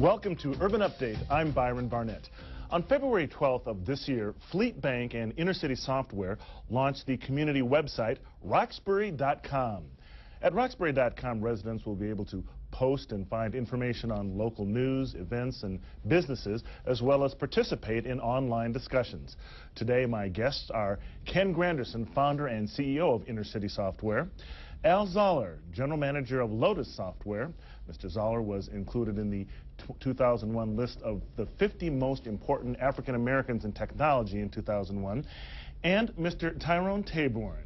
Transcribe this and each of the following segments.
Welcome to Urban Update. I'm Byron Barnett. On February 12th of this year, Fleet Bank and Inner City Software launched the community website, Roxbury.com. At Roxbury.com, residents will be able to post and find information on local news, events, and businesses, as well as participate in online discussions. Today, my guests are Ken Granderson, founder and CEO of Inner City Software, Al Zollar, general manager of Lotus Software. Mr. Zollar was included in the 2001 list of the 50 most important African Americans in technology in 2001, and Mr. Tyrone,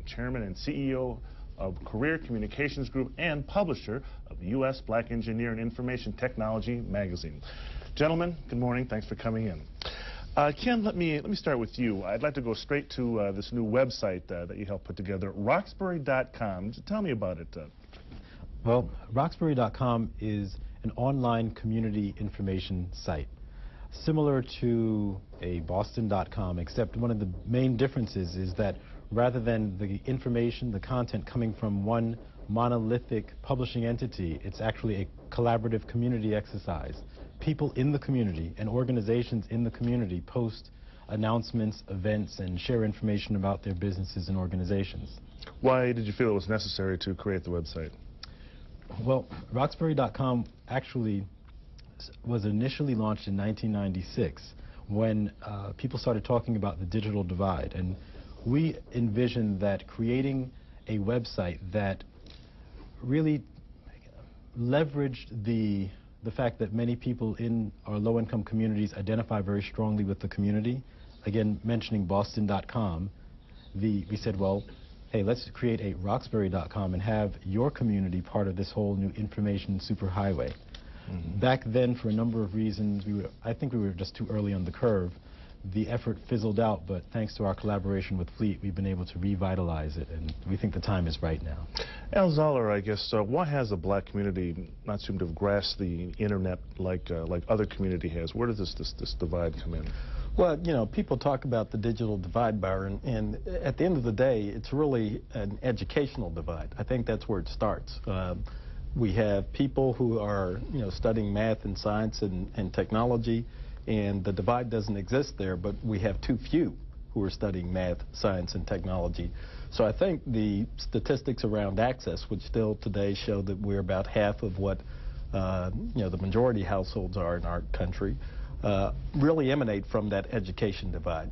chairman and CEO of Career Communications Group and publisher of the U.S. Black Engineer and Information Technology magazine. Gentlemen, good morning. Thanks for coming in. Ken, let me start with you. I'd like to go straight to this new website that you helped put together, Roxbury.com. Tell me about it. Well, Roxbury.com is an online community information site, similar to a Boston.com, except one of the main differences is that rather than the information, the content coming from one monolithic publishing entity, it's actually a collaborative community exercise. People in the community and organizations in the community post announcements, events, and share information about their businesses and organizations. Why did you feel it was necessary to create the website? Well, Roxbury.com actually was initially launched in 1996 when people started talking about the digital divide, and we envisioned that creating a website that really leveraged the fact that many people in our low-income communities identify very strongly with the community. Again, mentioning Boston.com, we said, well, hey, let's create a Roxbury.com and have your community part of this whole new information superhighway. Back then, for a number of reasons, I think we were just too early on the curve. The effort fizzled out, but thanks to our collaboration with Fleet, we've been able to revitalize it, and we think the time is right now. Al Zollar, I guess, why has the black community not seemed to have grasped the internet like other community has? Where does this divide come in? Well, you know, people talk about the digital divide, Byron, and at the end of the day, it's really an educational divide. I think that's where it starts. We have people who are, you know, studying math and science and technology, and the divide doesn't exist there, but we have too few who are studying math, science, and technology. So I think the statistics around access, which still today show that we're about half of what you know, the majority households are in our country, really emanate from that education divide.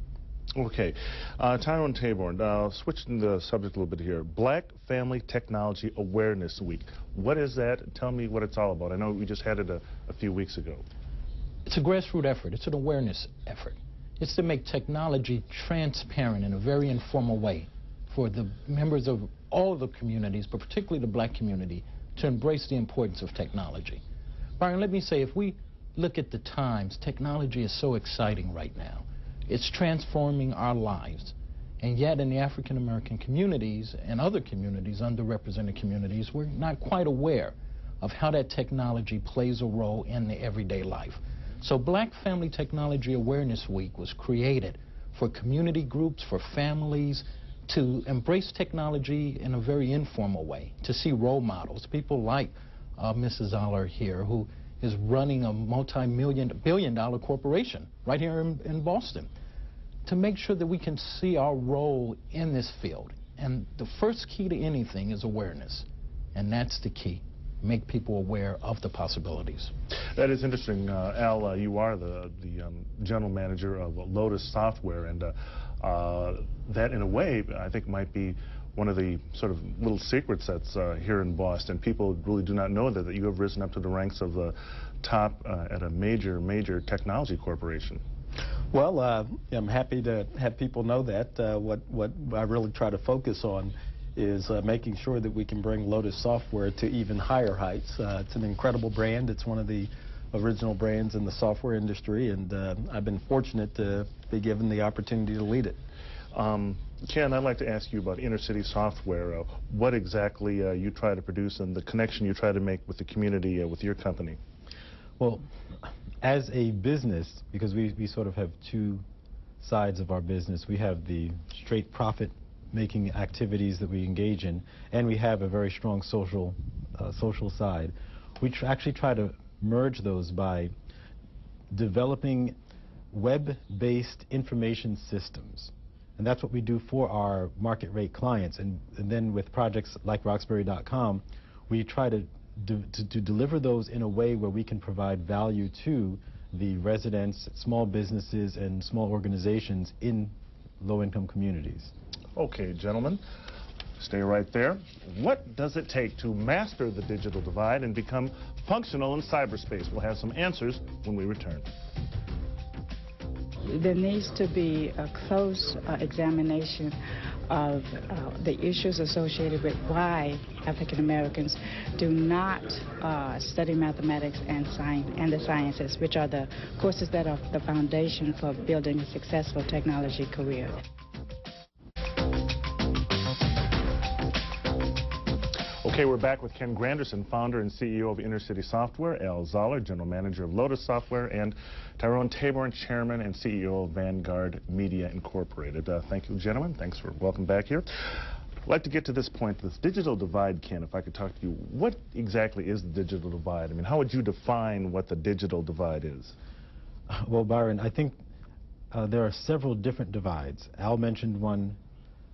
Okay. Tyrone Taborn, switching the subject a little bit here. Black Family Technology Awareness Week. What is that? Tell me what it's all about. I know we just had it a few weeks ago. It's a grassroots effort. It's an awareness effort. It's to make technology transparent in a very informal way for the members of all of the communities, but particularly the black community, to embrace the importance of technology. Byron, let me say, if we look at the times, technology is so exciting right now. It's transforming our lives. And yet in the African American communities and other communities, underrepresented communities, we're not quite aware of how that technology plays a role in the everyday life. So Black Family Technology Awareness Week was created for community groups, for families, to embrace technology in a very informal way, to see role models, people like Mrs. Zollar here, who is running a multi-billion-dollar corporation right here in Boston, to make sure that we can see our role in this field. And the first key to anything is awareness, and that's the key. Make people aware of the possibilities. That is interesting. Al, you are the general manager of Lotus Software, and that in a way I think might be one of the sort of little secrets that's here in Boston. People really do not know that you have risen up to the ranks of the top at a major technology corporation. Well, I'm happy to have people know that. What I really try to focus on is making sure that we can bring Lotus Software to even higher heights. It's an incredible brand. It's one of the original brands in the software industry, and I've been fortunate to be given the opportunity to lead it. Ken, I'd like to ask you about Inner City Software. What exactly you try to produce and the connection you try to make with the community with your company? Well, as a business, because we sort of have two sides of our business, we have the straight profit making activities that we engage in, and we have a very strong social side. We actually try to merge those by developing web-based information systems. And that's what we do for our market rate clients. And then with projects like Roxbury.com, we try to deliver those in a way where we can provide value to the residents, small businesses, and small organizations in low-income communities. Okay, gentlemen, stay right there. What does it take to master the digital divide and become functional in cyberspace? We'll have some answers when we return. There needs to be a close examination of the issues associated with why African Americans do not study mathematics and the sciences, which are the courses that are the foundation for building a successful technology career. Okay, we're back with Ken Granderson, founder and CEO of Inner City Software, Al Zollar, general manager of Lotus Software, and Tyrone, Taborn, chairman and CEO of Vanguarde Media Incorporated. Thank you, gentlemen. Thanks for welcome back here. I'd like to get to this point, this digital divide, Ken, if I could talk to you. What exactly is the digital divide? I mean, how would you define what the digital divide is? Well, Byron, I think there are several different divides. Al mentioned one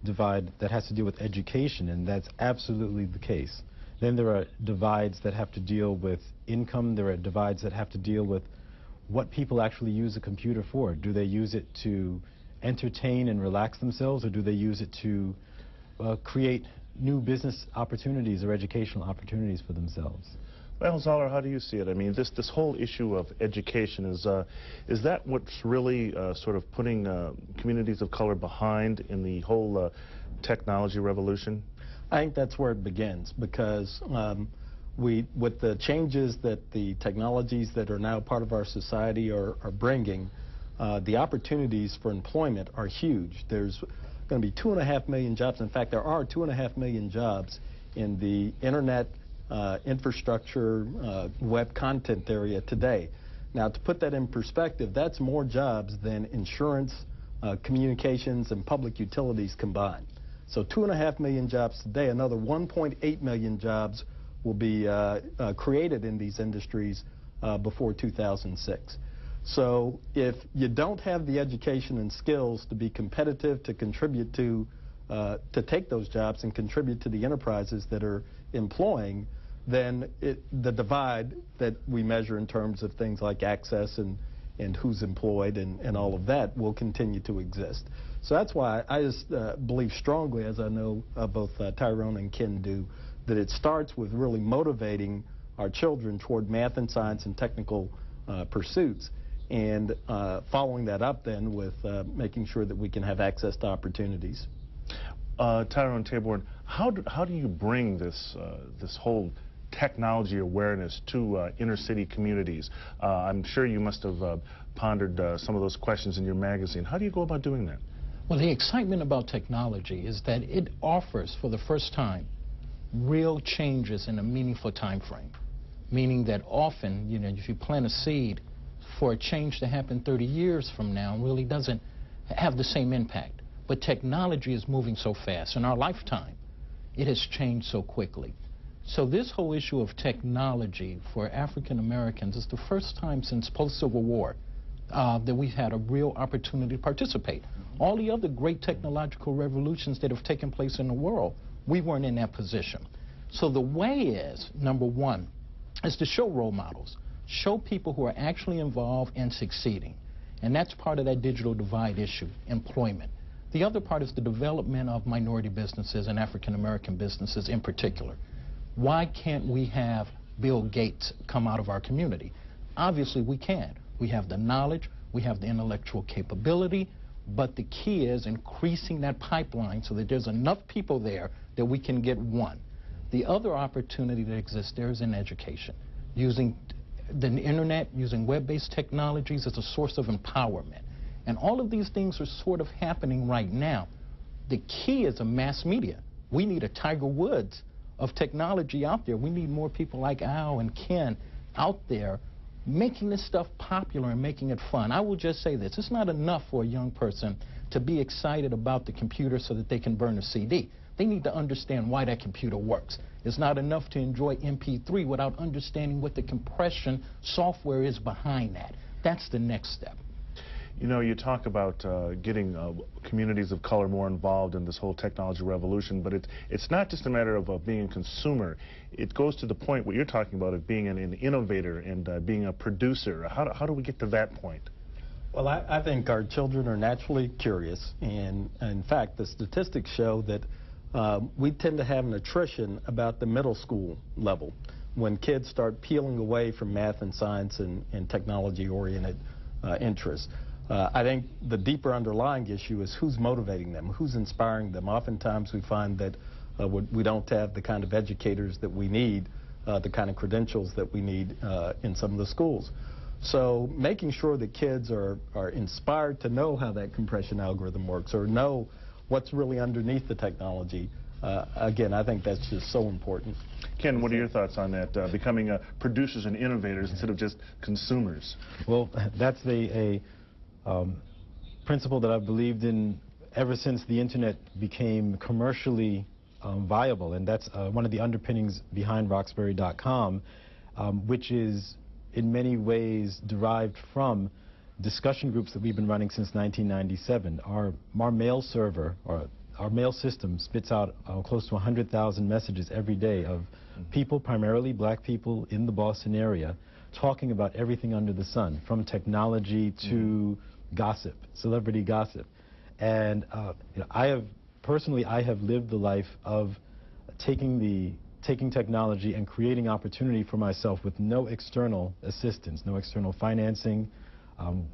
divide that has to do with education, and that's absolutely the case. Then there are divides that have to deal with income. There are divides that have to deal with what people actually use a computer for. Do they use it to entertain and relax themselves, or do they use it to create new business opportunities or educational opportunities for themselves? Well, Zollar, how do you see it? I mean, this whole issue of education, is that what's really sort of putting communities of color behind in the whole technology revolution? I think that's where it begins, because with the changes that the technologies that are now part of our society are bringing, the opportunities for employment are huge. There's going to be 2.5 million jobs. In fact, there are 2.5 million jobs in the internet infrastructure, web content area today. Now, to put that in perspective, that's more jobs than insurance, communications, and public utilities combined. So 2.5 million jobs today, another 1.8 million jobs will be created in these industries before 2006. So if you don't have the education and skills to be competitive, to contribute to take those jobs and contribute to the enterprises that are employing, then the divide that we measure in terms of things like access and who's employed and all of that will continue to exist. So that's why I just believe strongly, as I know both Tyrone and Ken do, that it starts with really motivating our children toward math and science and technical pursuits, and following that up then with making sure that we can have access to opportunities. Tyrone, Taborn, how do you bring this whole technology awareness to inner city communities? I'm sure you must have pondered some of those questions in your magazine. How do you go about doing that? Well, the excitement about technology is that it offers, for the first time, real changes in a meaningful time frame. Meaning that often, you know, if you plant a seed for a change to happen 30 years from now, it really doesn't have the same impact. But technology is moving so fast. In our lifetime, it has changed so quickly. So this whole issue of technology for African Americans is the first time since post-Civil War that we've had a real opportunity to participate. All the other great technological revolutions that have taken place in the world, we weren't in that position. So the way is, number one, is to show role models, show people who are actually involved and succeeding. And that's part of that digital divide issue, employment. The other part is the development of minority businesses and African American businesses in particular. Why can't we have Bill Gates come out of our community? Obviously we can. We have the knowledge, we have the intellectual capability, but the key is increasing that pipeline so that there's enough people there that we can get one. The other opportunity that exists there is in education. Using the internet, using web-based technologies as a source of empowerment. And all of these things are sort of happening right now. The key is a mass media. We need a Tiger Woods of technology out there. We need more people like Al and Ken out there making this stuff popular and making it fun. I will just say this, it's not enough for a young person to be excited about the computer so that they can burn a CD. They need to understand why that computer works. It's not enough to enjoy MP3 without understanding what the compression software is behind that. That's the next step. You know, you talk about getting communities of color more involved in this whole technology revolution, but it's not just a matter of being a consumer. It goes to the point what you're talking about of being an innovator and being a producer. How do we get to that point? Well, I think our children are naturally curious, and in fact, the statistics show that we tend to have an attrition about the middle school level when kids start peeling away from math and science and technology-oriented interests. I think the deeper underlying issue is who's motivating them, who's inspiring them. Oftentimes we find that we don't have the kind of educators that we need, the kind of credentials that we need in some of the schools. So making sure that kids are inspired to know how that compression algorithm works or know what's really underneath the technology, again, I think that's just so important. Ken, what are your thoughts on that, becoming producers and innovators instead of just consumers? Well, that's a principle that I've believed in ever since the internet became commercially viable, and that's one of the underpinnings behind Roxbury.com, which is in many ways derived from discussion groups that we've been running since 1997. Our mail server, or our mail system, spits out close to 100,000 messages every day of people, primarily black people in the Boston area, talking about everything under the sun, from technology to gossip, celebrity gossip. And you know, I have lived the life of taking technology and creating opportunity for myself with no external assistance, no external financing.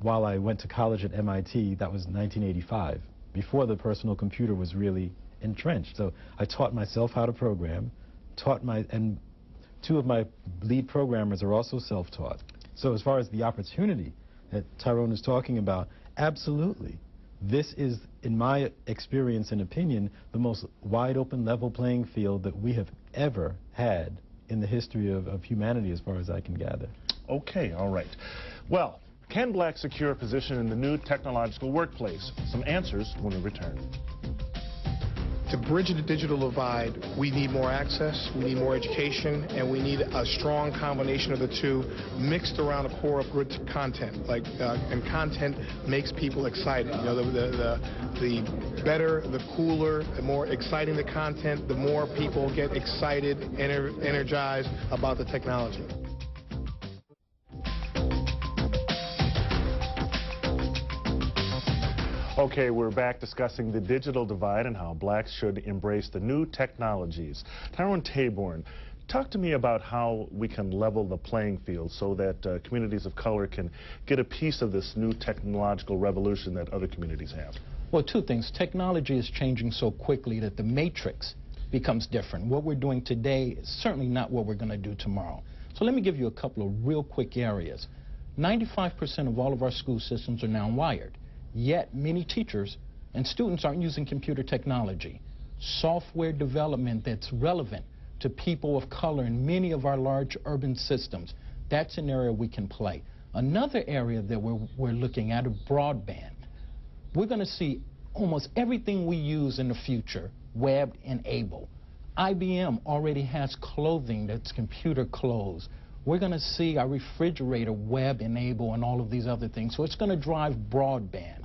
While I went to college at MIT, that was 1985, before the personal computer was really entrenched. So I taught myself how to program, and two of my lead programmers are also self-taught. So as far as the opportunity that Tyrone is talking about, absolutely. This is, in my experience and opinion, the most wide open level playing field that we have ever had in the history of humanity, as far as I can gather. Okay, all right. Well, can blacks secure a position in the new technological workplace? Some answers when we return. To bridge the digital divide, we need more access, we need more education, and we need a strong combination of the two mixed around a core of good content. And content makes people excited. You know, the better, the cooler, the more exciting the content, the more people get excited, energized about the technology. Okay, we're back discussing the digital divide and how blacks should embrace the new technologies. Tyrone Taborn, talk to me about how we can level the playing field so that communities of color can get a piece of this new technological revolution that other communities have. Well, two things. Technology is changing so quickly that the matrix becomes different. What we're doing today is certainly not what we're going to do tomorrow. So let me give you a couple of real quick areas. 95% of all of our school systems are now wired. Yet many teachers and students aren't using computer technology. Software development that's relevant to people of color in many of our large urban systems, that's an area we can play. Another area that we're looking at is broadband. We're going to see almost everything we use in the future web-enabled. IBM already has clothing that's computer clothes. We're going to see our refrigerator web-enabled and all of these other things. So it's going to drive broadband.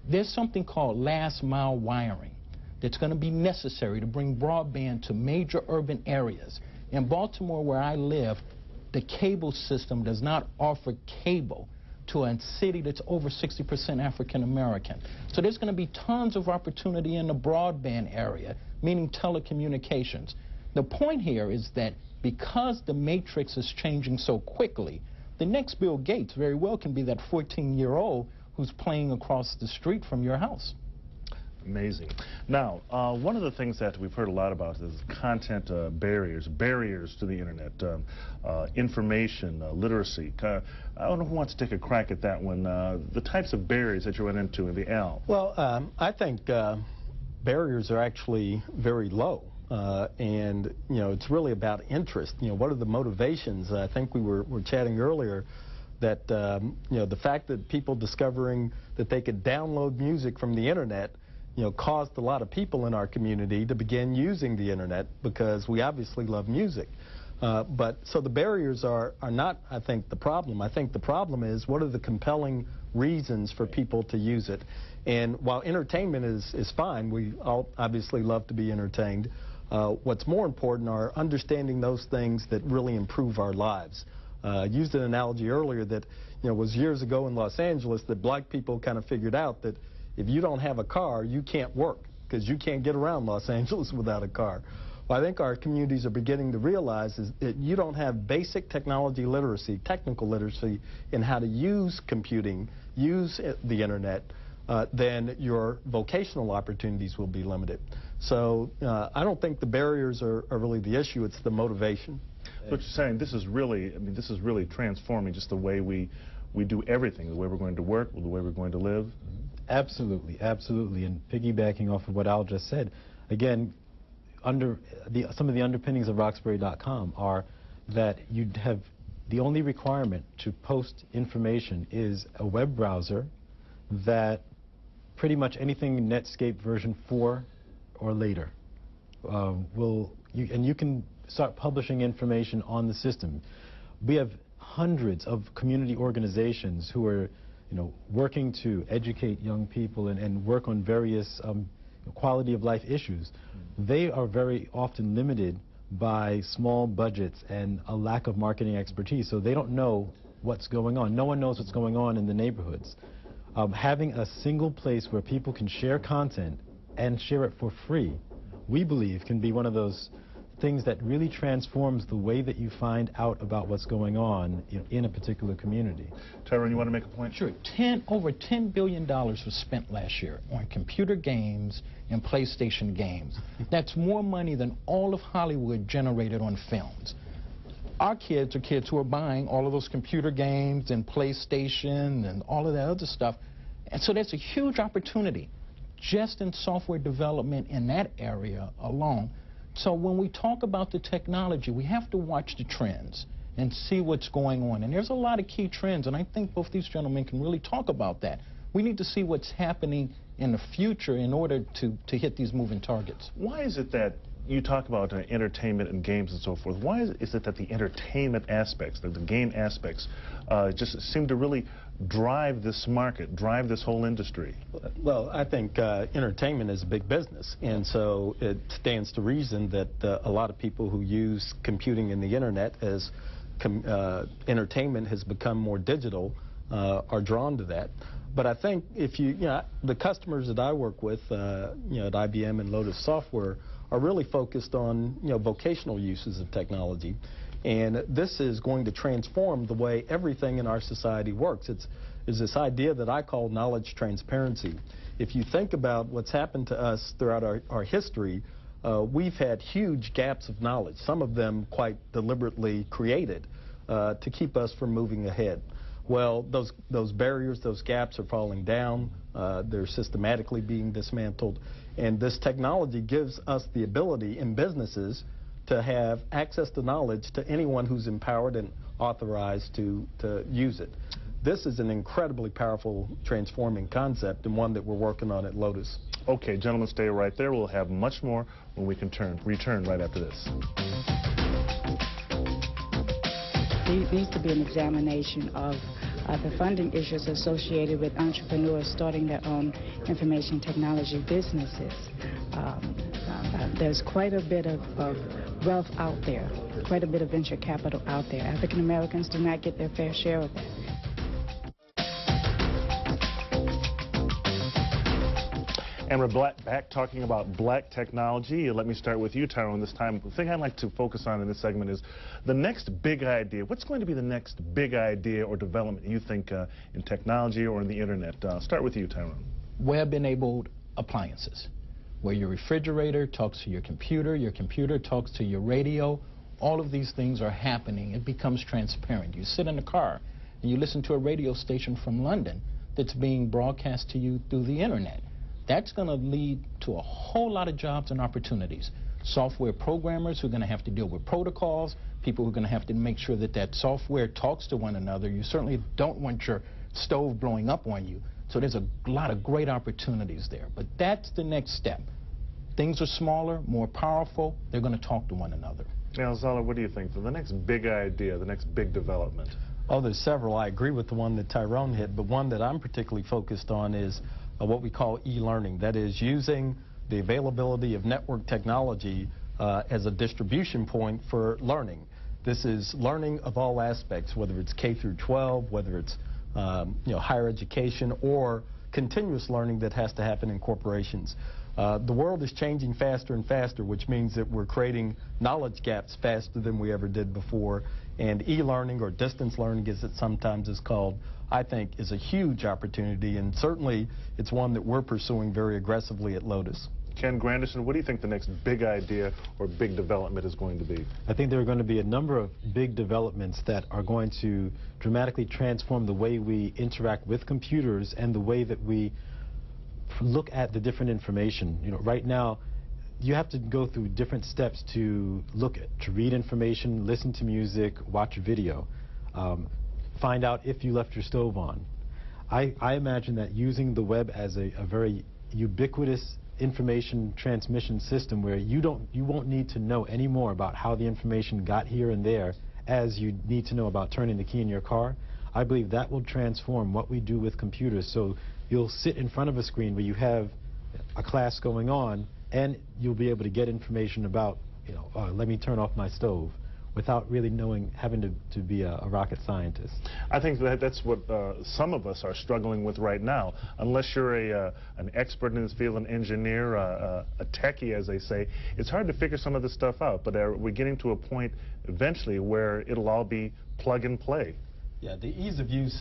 There's something called last-mile wiring that's going to be necessary to bring broadband to major urban areas. In Baltimore, where I live, the cable system does not offer cable to a city that's over 60% African American. So there's going to be tons of opportunity in the broadband area, meaning telecommunications. The point here is that because the matrix is changing so quickly, the next Bill Gates very well can be that 14-year-old who's playing across the street from your house. Amazing. Now, one of the things that we've heard a lot about is content barriers to the internet, information, literacy. I don't know who wants to take a crack at that one. The types of barriers that you run into in the L. Well, I think barriers are actually very low. And, you know, it's really about interest. You know, what are the motivations? I think we were chatting earlier that, you know, the fact that people discovering that they could download music from the internet, you know, caused a lot of people in our community to begin using the internet because we obviously love music. So the barriers are not, I think, the problem. I think the problem is what are the compelling reasons for people to use it. And while entertainment is fine, we all obviously love to be entertained, what's more important are understanding those things that really improve our lives. I used an analogy earlier that was years ago in Los Angeles that black people kind of figured out that if you don't have a car, you can't work because you can't get around Los Angeles without a car. What I think our communities are beginning to realize is that you don't have basic technology literacy, technical literacy in how to use computing, use the internet, then your vocational opportunities will be limited. So I don't think the barriers are really the issue, it's the motivation. So what you're saying, this is really transforming just the way we do everything, the way we're going to work, the way we're going to live. Absolutely, absolutely. And piggybacking off of what Al just said, again, some of the underpinnings of Roxbury.com are that you'd have the only requirement to post information is a web browser that pretty much anything Netscape version 4 or later and you can start publishing information on the system. We have hundreds of community organizations who are working to educate young people and work on various quality of life issues. They are very often limited by small budgets and a lack of marketing expertise, so they don't know what's going on. No one knows what's going on in the neighborhoods. Having a single place where people can share content and share it for free, we believe can be one of those things that really transforms the way that you find out about what's going on in a particular community. Tyrone, you want to make a point? Sure. Over $10 billion was spent last year on computer games and PlayStation games. That's more money than all of Hollywood generated on films. Our kids are kids who are buying all of those computer games and PlayStation and all of that other stuff. And so that's a huge opportunity just in software development in that area alone. So when we talk about the technology, we have to watch the trends and see what's going on. And there's a lot of key trends, and I think both these gentlemen can really talk about that. We need to see what's happening in the future in order to hit these moving targets. Why is it that you talk about entertainment and games and so forth? Why is it that the entertainment aspects, the game aspects, just seem to really drive this market, drive this whole industry? Well, I think entertainment is a big business, and so it stands to reason that a lot of people who use computing and the internet as entertainment has become more digital are drawn to that. But I think if the customers that I work with, at IBM and Lotus Software, are really focused on vocational uses of technology, and this is going to transform the way everything in our society works. It's this idea that I call knowledge transparency. If you think about what's happened to us throughout our history, we've had huge gaps of knowledge, some of them quite deliberately created to keep us from moving ahead. Well, those barriers, those gaps are falling down. They're systematically being dismantled. And this technology gives us the ability in businesses to have access to knowledge to anyone who's empowered and authorized to use it. This is an incredibly powerful transforming concept and one that we're working on at Lotus. Okay, gentlemen, stay right there. We'll have much more when we can return right after this. There needs to be an examination of the funding issues associated with entrepreneurs starting their own information technology businesses. There's quite a bit of wealth out there, quite a bit of venture capital out there. African Americans do not get their fair share of that. And we're back talking about black technology. Let me start with you, Tyrone, this time. The thing I'd like to focus on in this segment is the next big idea. What's going to be the next big idea or development you think in technology or in the internet? Start with you, Tyrone. Web-enabled appliances, where your refrigerator talks to your computer talks to your radio. All of these things are happening. It becomes transparent. You sit in a car and you listen to a radio station from London that's being broadcast to you through the internet. That's going to lead to a whole lot of jobs and opportunities. Software programmers who are going to have to deal with protocols, people who are going to have to make sure that that software talks to one another. You certainly don't want your stove blowing up on you. So there's a lot of great opportunities there. But that's the next step. Things are smaller, more powerful. They're going to talk to one another. Now, Zollar, what do you think? The next big idea, the next big development? Oh, there's several. I agree with the one that Tyrone hit, but one that I'm particularly focused on is what we call e-learning. That is using the availability of network technology as a distribution point for learning. This is learning of all aspects, whether it's K through 12, whether it's higher education, or continuous learning that has to happen in corporations. The world is changing faster and faster, which means that we're creating knowledge gaps faster than we ever did before. And e-learning, or distance learning as it sometimes is called, I think is a huge opportunity, and certainly it's one that we're pursuing very aggressively at Lotus. Ken Granderson, what do you think the next big idea or big development is going to be? I think there are going to be a number of big developments that are going to dramatically transform the way we interact with computers and the way that we look at the different information. You know, right now, you have to go through different steps to read information, listen to music, watch a video, find out if you left your stove on. I imagine that using the web as a very ubiquitous information transmission system where you won't need to know any more about how the information got here and there as you need to know about turning the key in your car. I believe that will transform what we do with computers. So you'll sit in front of a screen where you have a class going on, and you'll be able to get information about, let me turn off my stove, without really having to be a rocket scientist. I think that's what some of us are struggling with right now. Unless you're an expert in this field, an engineer, a techie, as they say, it's hard to figure some of this stuff out. But we're getting to a point eventually where it'll all be plug and play. Yeah, the ease of use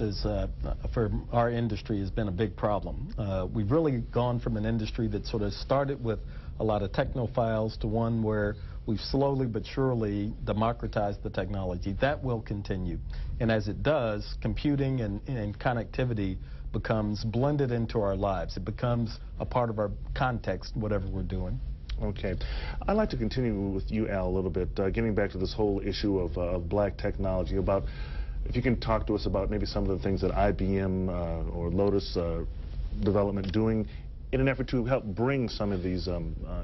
for our industry has been a big problem. We've really gone from an industry that sort of started with a lot of technophiles to one where we've slowly but surely democratized the technology. That will continue. And as it does, computing and connectivity becomes blended into our lives. It becomes a part of our context, whatever we're doing. Okay. I'd like to continue with you, Al, a little bit, getting back to this whole issue of black technology, about if you can talk to us about maybe some of the things that IBM or Lotus development doing in an effort to help bring some of these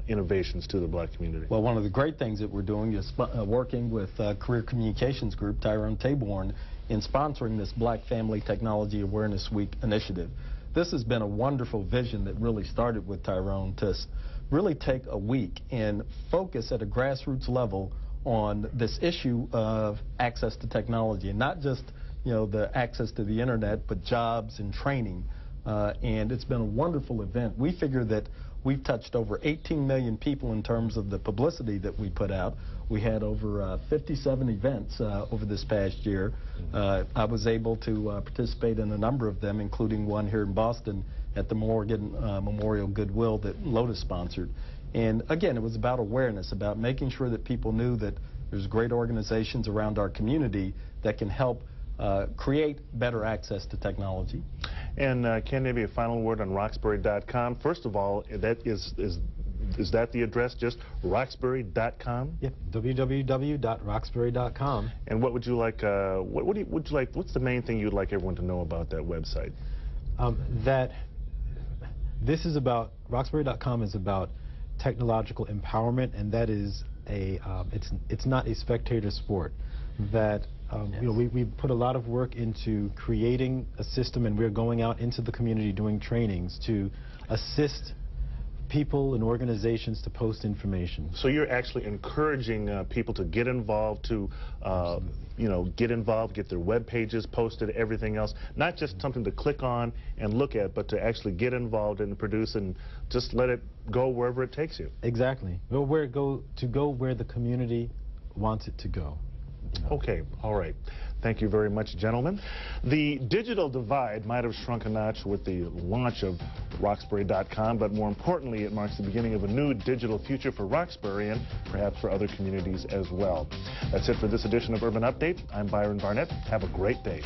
innovations to the black community. Well, one of the great things that we're doing is working with Career Communications Group, Tyrone, Taborn, in sponsoring this Black Family Technology Awareness Week initiative. This has been a wonderful vision that really started with Tyrone to really take a week and focus at a grassroots level on this issue of access to technology, and not just the access to the internet, but jobs and training. And it's been a wonderful event. We figure that we've touched over 18 million people in terms of the publicity that we put out. We had over 57 events over this past year. I was able to participate in a number of them, including one here in Boston at the Morgan Memorial Goodwill that Lotus sponsored. And again, it was about awareness, about making sure that people knew that there's great organizations around our community that can help create better access to technology. And Ken, maybe a final word on Roxbury.com. First of all, that is that the address, just Roxbury.com? Yep, www.roxbury.com. And what would you like, what's the main thing you'd like everyone to know about that website? That this is about, Roxbury.com is about technological empowerment, and that is it's not a spectator sport. That we put a lot of work into creating a system, and we're going out into the community doing trainings to assist people and organizations to post information. So you're actually encouraging people to get involved, to get involved, get their web pages posted, everything else, not just something to click on and look at, but to actually get involved and produce and just let it go wherever it takes you. Exactly. Go where the community wants it to go. Okay, all right. Thank you very much, gentlemen. The digital divide might have shrunk a notch with the launch of Roxbury.com, but more importantly, it marks the beginning of a new digital future for Roxbury and perhaps for other communities as well. That's it for this edition of Urban Update. I'm Byron Barnett. Have a great day.